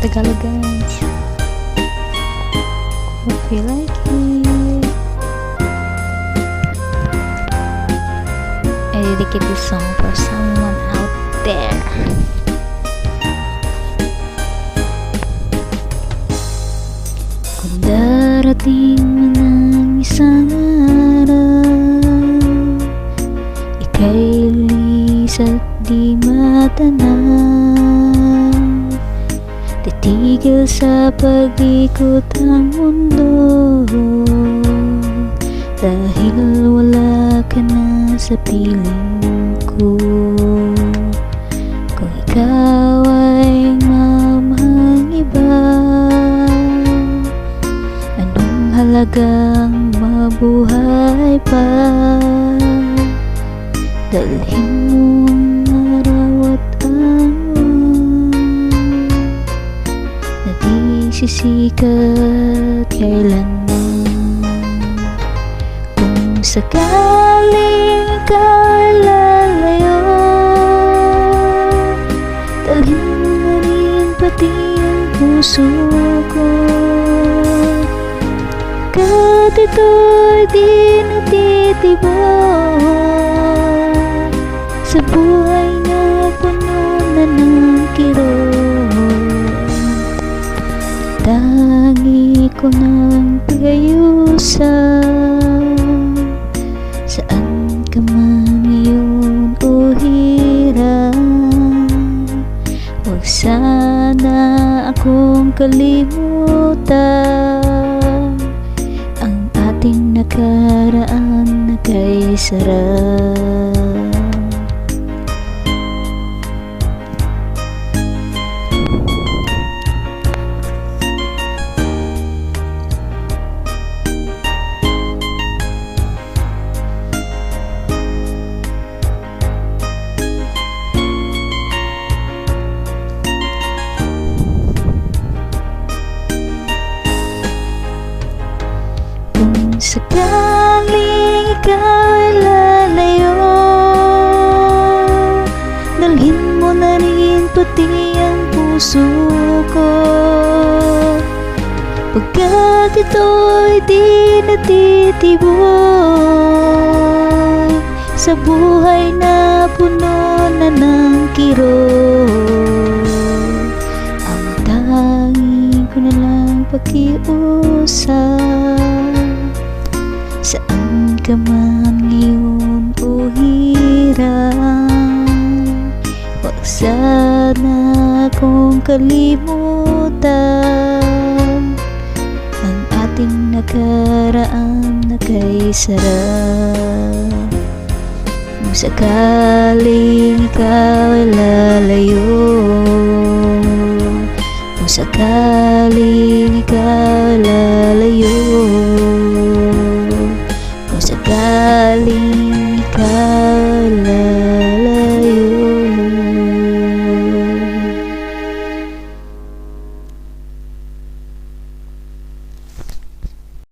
Tagalog, guys. Hope you like it. I dedicate this song for someone out there. Kung darating man ang isang araw, ika'y lilis at di matanaw, titigil sa pag-ikot ang mundo, dahil wala ka na sa piling ko. Kung ikaw ay mamahang iba, anong halagang mabuhay pa? Dalhin mong araw at anuman na di sisikat kailanman. Kung sakaling ika'y lalayo, dalhin mo na rin pati ang puso ko. Kahit ito'y di natitibok sa buhay na puno na ng kirot, tangi ko ng pag-ayusan. Saan ka man ngayon o hirap, huwag sana akong kalimutan ang ating nakaraan na kay sarap. Kung sakaling ika'y lalayo, dalhin mo na rin pati ang puso ko. Pagkat ito'y di natitibok sa buhay na puno na ng kirot, ang tanging ko na lang pakiusap. Saan ka man ngayon o hirap, huwag sana akong kalimutan ang ating nakaraan na kay sarap. Kung sakaling ikaw ay lalayo, kung sakaling ikaw ay lalayo, kung sakaling ikaw